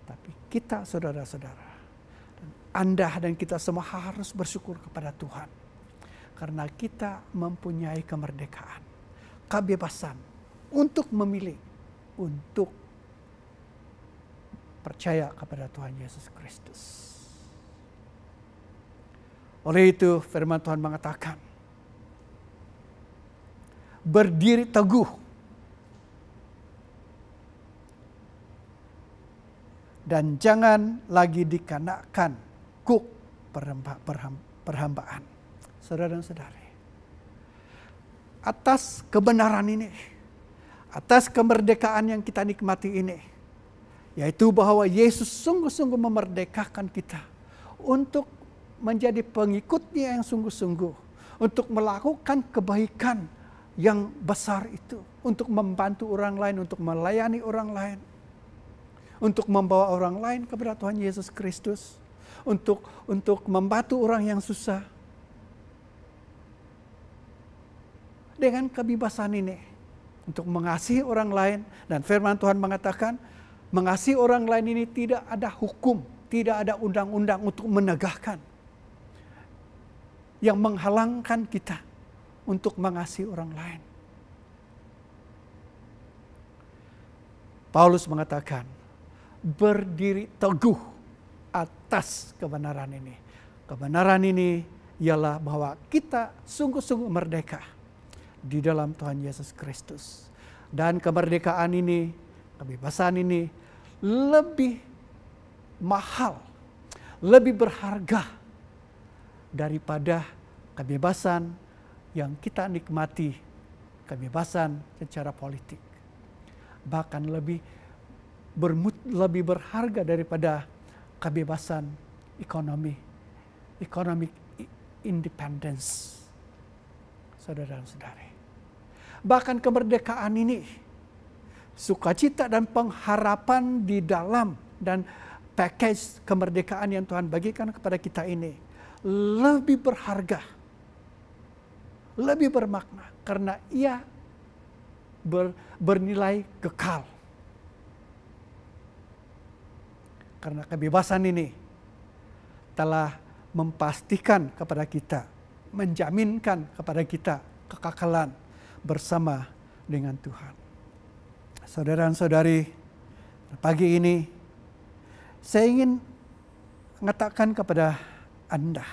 Tapi kita saudara-saudara, Anda dan kita semua harus bersyukur kepada Tuhan. Karena kita mempunyai kemerdekaan, kebebasan untuk memilih, untuk percaya kepada Tuhan Yesus Kristus. Oleh itu firman Tuhan mengatakan, berdiri teguh dan jangan lagi dikenakan kuk perhambaan. Saudara dan saudari, atas kebenaran ini, atas kemerdekaan yang kita nikmati ini, yaitu bahwa Yesus sungguh-sungguh memerdekakan kita untuk menjadi pengikutnya yang sungguh-sungguh, untuk melakukan kebaikan yang besar itu, untuk membantu orang lain, untuk melayani orang lain, untuk membawa orang lain kepada Tuhan Yesus Kristus, untuk membantu orang yang susah. Dengan kebebasan ini, untuk mengasihi orang lain, dan firman Tuhan mengatakan, mengasihi orang lain ini tidak ada hukum, tidak ada undang-undang untuk menegakkan yang menghalangkan kita untuk mengasihi orang lain. Paulus mengatakan, berdiri teguh atas kebenaran ini. Kebenaran ini ialah bahwa kita sungguh-sungguh merdeka di dalam Tuhan Yesus Kristus. Dan kemerdekaan ini, kebebasan ini lebih mahal, lebih berharga daripada kebebasan yang kita nikmati, kebebasan secara politik. Bahkan lebih berharga daripada kebebasan economic independence. Saudara dan saudari. Bahkan kemerdekaan ini, sukacita dan pengharapan di dalam dan package kemerdekaan yang Tuhan bagikan kepada kita ini lebih berharga, lebih bermakna karena ia bernilai kekal. Karena kebebasan ini telah memastikan kepada kita, menjaminkan kepada kita kekekalan bersama dengan Tuhan. Saudara dan saudari, pagi ini saya ingin mengatakan kepada Anda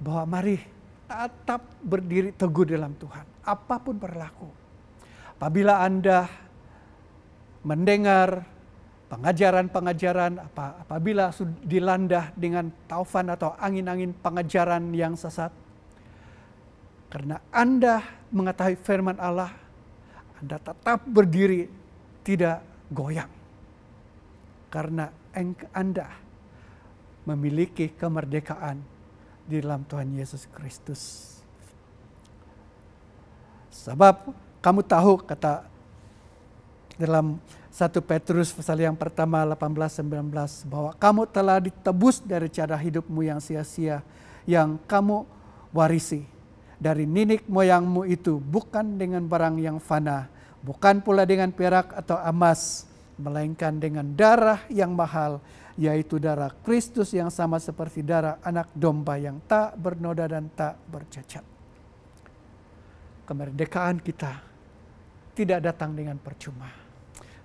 bahwa mari tetap berdiri teguh dalam Tuhan, apapun berlaku. Apabila Anda mendengar pengajaran-pengajaran, apabila dilanda dengan taufan atau angin-angin pengajaran yang sesat, karena Anda mengetahui firman Allah, Anda tetap berdiri, tidak goyang. Karena Anda memiliki kemerdekaan di dalam Tuhan Yesus Kristus. Sebab kamu tahu, kata dalam 1 Petrus pasal yang pertama 18-19, bahwa kamu telah ditebus dari cara hidupmu yang sia-sia, yang kamu warisi dari nenek moyangmu itu bukan dengan barang yang fana, bukan pula dengan perak atau emas, melainkan dengan darah yang mahal, yaitu darah Kristus yang sama seperti darah anak domba yang tak bernoda dan tak bercacat. Kemerdekaan kita tidak datang dengan percuma,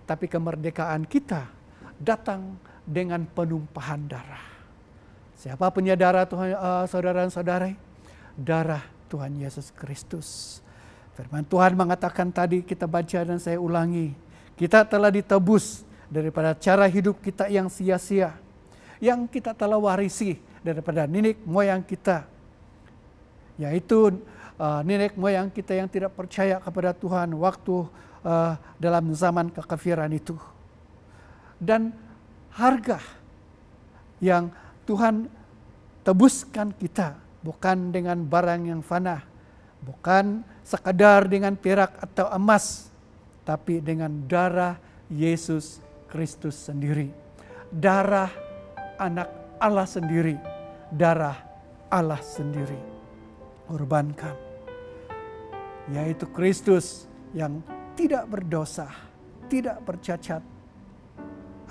tapi kemerdekaan kita datang dengan penumpahan darah. Siapa punya darah Tuhan, saudara dan saudari? Darah Tuhan Yesus Kristus. Firman Tuhan mengatakan tadi, kita baca dan saya ulangi, kita telah ditebus daripada cara hidup kita yang sia-sia, yang kita telah warisi daripada nenek moyang kita, yaitu nenek moyang kita yang tidak percaya kepada Tuhan waktu dalam zaman kekafiran itu. Dan harga yang Tuhan tebuskan kita bukan dengan barang yang fana, bukan sekadar dengan perak atau emas, tapi dengan darah Yesus Kristus sendiri. Darah anak Allah sendiri, darah Allah sendiri. Korbankan, yaitu Kristus yang tidak berdosa, tidak bercacat,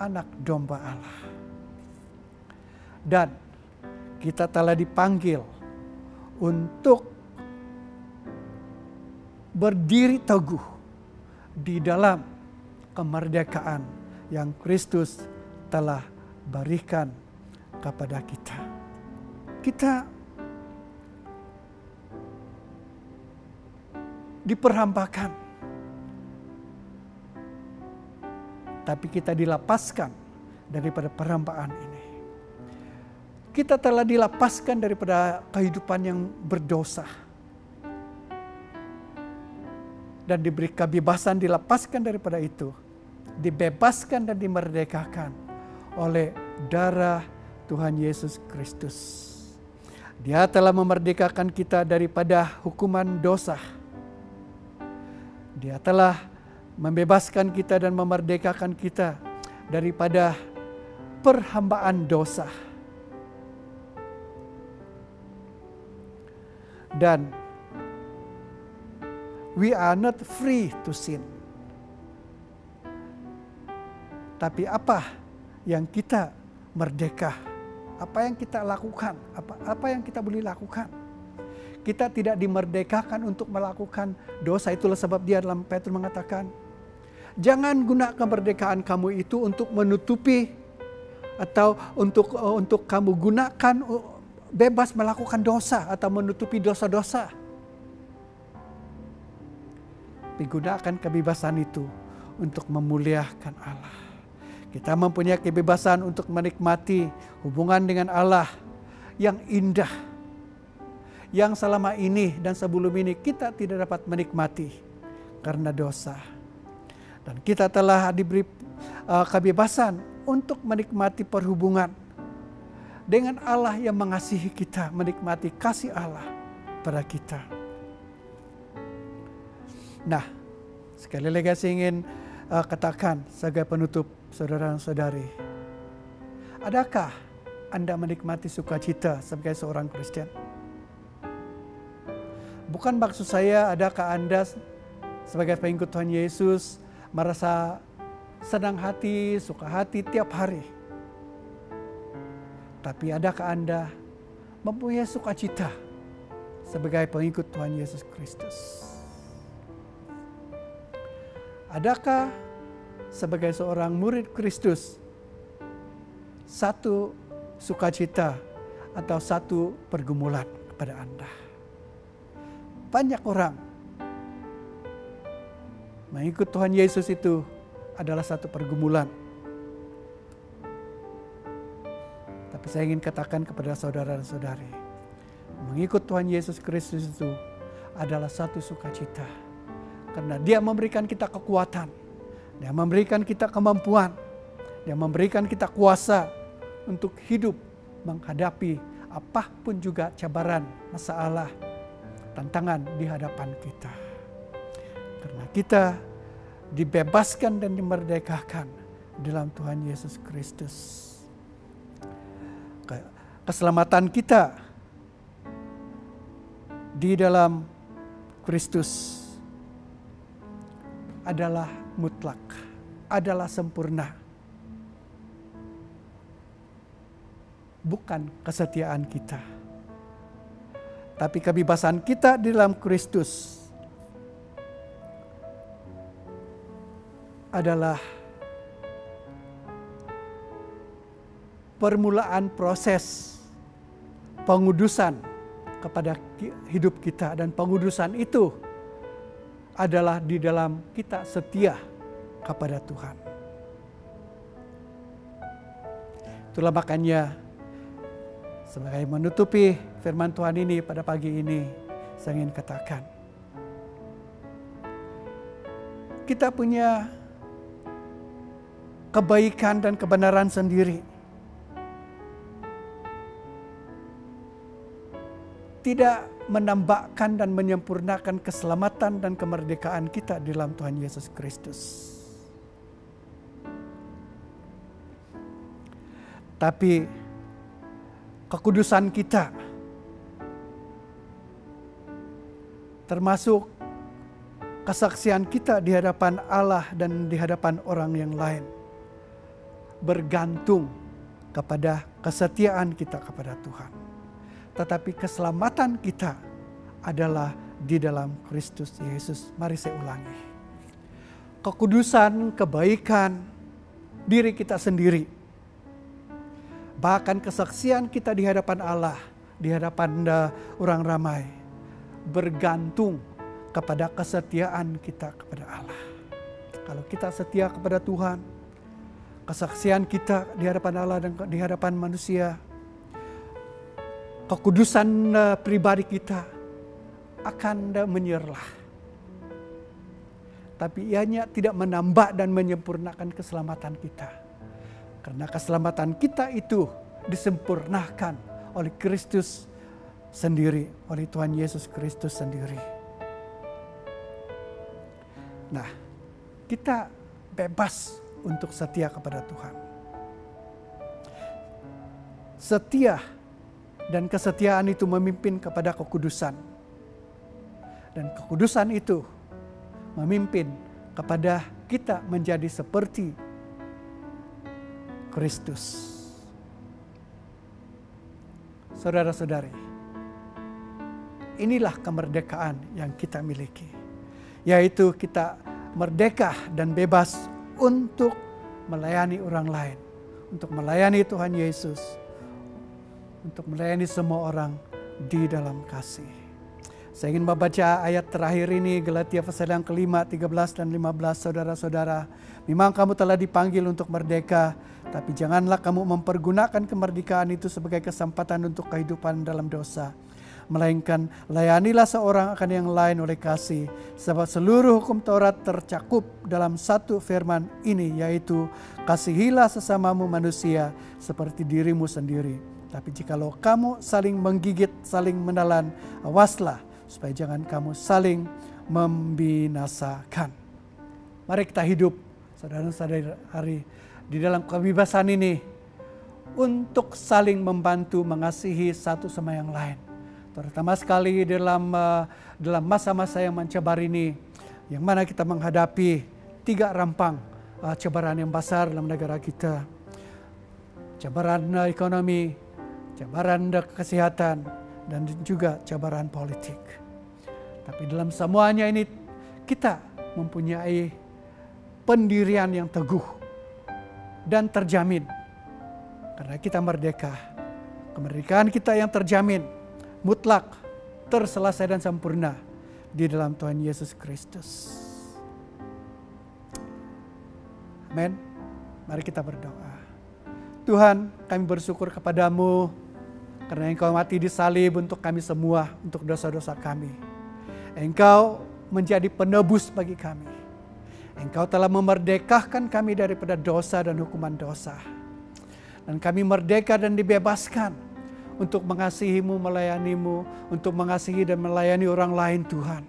anak domba Allah. Dan kita telah dipanggil untuk berdiri teguh di dalam kemerdekaan yang Kristus telah berikan kepada kita. Kita diperhambakan, tapi kita dilepaskan daripada perhambaan ini. Kita telah dilepaskan daripada kehidupan yang berdosa dan diberi kebebasan, dilepaskan daripada itu, dibebaskan dan dimerdekakan oleh darah Tuhan Yesus Kristus. Dia telah memerdekakan kita daripada hukuman dosa. Dia telah membebaskan kita dan memerdekakan kita daripada perhambaan dosa. Dan we are not free to sin. Tapi apa yang kita merdeka? Apa yang kita lakukan? Apa yang kita boleh lakukan? Kita tidak dimerdekakan untuk melakukan dosa. Itulah sebab dia dalam Petrus mengatakan, jangan guna kemerdekaan kamu itu untuk menutupi atau untuk kamu gunakan bebas melakukan dosa atau menutupi dosa-dosa. Digunakan kebebasan itu untuk memuliakan Allah. Kita mempunyai kebebasan untuk menikmati hubungan dengan Allah yang indah, yang selama ini dan sebelum ini kita tidak dapat menikmati karena dosa. Dan kita telah diberi kebebasan untuk menikmati perhubungan dengan Allah yang mengasihi kita, menikmati kasih Allah pada kita. Nah, sekali lagi saya ingin katakan sebagai penutup, saudara-saudari, adakah Anda menikmati sukacita sebagai seorang Kristen? Bukan maksud saya adakah Anda sebagai pengikut Tuhan Yesus merasa senang hati, suka hati tiap hari. Tapi adakah Anda mempunyai sukacita sebagai pengikut Tuhan Yesus Kristus? Adakah sebagai seorang murid Kristus satu sukacita atau satu pergumulan kepada Anda? Banyak orang mengikut Tuhan Yesus itu adalah satu pergumulan. Tapi saya ingin katakan kepada saudara dan saudari, mengikut Tuhan Yesus Kristus itu adalah satu sukacita. Karena Dia memberikan kita kekuatan, Dia memberikan kita kemampuan, Dia memberikan kita kuasa untuk hidup menghadapi apapun juga cabaran, masalah, tantangan di hadapan kita. Karena kita dibebaskan dan dimerdekakan dalam Tuhan Yesus Kristus. Keselamatan kita di dalam Kristus adalah mutlak, adalah sempurna. Bukan kesetiaan kita, tapi kebebasan kita di dalam Kristus adalah permulaan proses pengudusan kepada hidup kita, dan pengudusan itu adalah di dalam kita setia kepada Tuhan. Itulah makanya sebagai menutupi firman Tuhan ini pada pagi ini, saya ingin katakan, kita punya kebaikan dan kebenaran sendiri. Tidak menambahkan dan menyempurnakan keselamatan dan kemerdekaan kita di dalam Tuhan Yesus Kristus. Tapi kekudusan kita, termasuk kesaksian kita di hadapan Allah dan di hadapan orang yang lain, bergantung kepada kesetiaan kita kepada Tuhan. Tetapi keselamatan kita adalah di dalam Kristus Yesus. Mari saya ulangi. Kekudusan, kebaikan diri kita sendiri, bahkan kesaksian kita di hadapan Allah, di hadapan orang ramai, bergantung kepada kesetiaan kita kepada Allah. Kalau kita setia kepada Tuhan, kesaksian kita di hadapan Allah dan di hadapan manusia, kekudusan pribadi kita akan menyerlah. Tapi ianya tidak menambah dan menyempurnakan keselamatan kita. Karena keselamatan kita itu disempurnakan oleh Kristus sendiri, oleh Tuhan Yesus Kristus sendiri. Nah, kita bebas untuk setia kepada Tuhan. Setia dan kesetiaan itu memimpin kepada kekudusan. Dan kekudusan itu memimpin kepada kita menjadi seperti Kristus. Saudara-saudari, inilah kemerdekaan yang kita miliki. Yaitu kita merdeka dan bebas untuk melayani orang lain. Untuk melayani Tuhan Yesus. Untuk melayani semua orang di dalam kasih. Saya ingin membaca ayat terakhir ini, Galatia pasal yang kelima, 13 dan 15. Saudara-saudara, memang kamu telah dipanggil untuk merdeka, tapi janganlah kamu mempergunakan kemerdekaan itu sebagai kesempatan untuk kehidupan dalam dosa. Melainkan layanilah seorang akan yang lain oleh kasih. Sebab seluruh hukum Taurat tercakup dalam satu firman ini, yaitu kasihilah sesamamu manusia seperti dirimu sendiri. Tapi jikalau kamu saling menggigit, saling menelan, awaslah supaya jangan kamu saling membinasakan. Mari kita hidup, saudara-saudari, di dalam kebebasan ini untuk saling membantu mengasihi satu sama yang lain. Terutama sekali dalam masa-masa yang mencabar ini, yang mana kita menghadapi 3 rampang cabaran yang besar dalam negara kita. Cabaran ekonomi, cabaran kesehatan, dan juga cabaran politik. Tapi dalam semuanya ini kita mempunyai pendirian yang teguh dan terjamin. Karena kita merdeka. Kemerdekaan kita yang terjamin, mutlak, terselesai dan sempurna di dalam Tuhan Yesus Kristus. Amin. Mari kita berdoa. Tuhan, kami bersyukur kepadamu karena Engkau mati di salib untuk kami semua, untuk dosa-dosa kami. Engkau menjadi penebus bagi kami. Engkau telah memerdekakan kami daripada dosa dan hukuman dosa. Dan kami merdeka dan dibebaskan untuk mengasihi-Mu, melayani-Mu, untuk mengasihi dan melayani orang lain, Tuhan.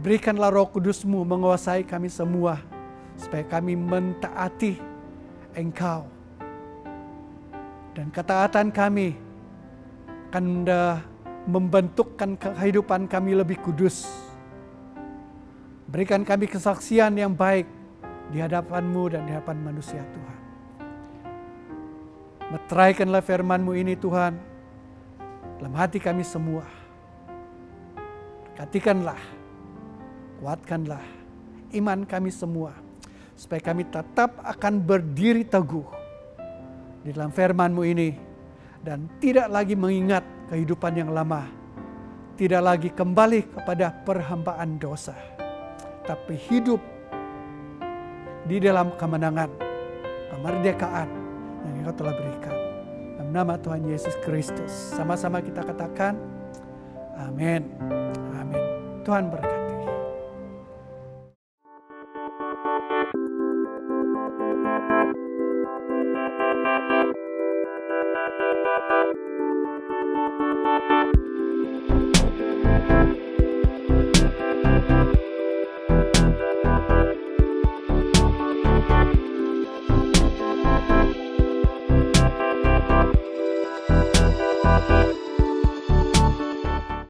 Berikanlah Roh Kudus-Mu menguasai kami semua, supaya kami mentaati Engkau. Dan ketaatan kami akan membentukkan kehidupan kami lebih kudus. Berikan kami kesaksian yang baik di hadapan-Mu dan di hadapan manusia Tuhan. Meteraikanlah firman-Mu ini Tuhan dalam hati kami semua. Berkatikanlah, kuatkanlah iman kami semua, supaya kami tetap akan berdiri teguh di dalam firman-Mu ini, dan tidak lagi mengingat kehidupan yang lama, tidak lagi kembali kepada perhambaan dosa, tapi hidup di dalam kemenangan, kemerdekaan yang Engkau telah berikan. Dalam nama Tuhan Yesus Kristus, sama-sama kita katakan, amin. Amin. Tuhan berkati.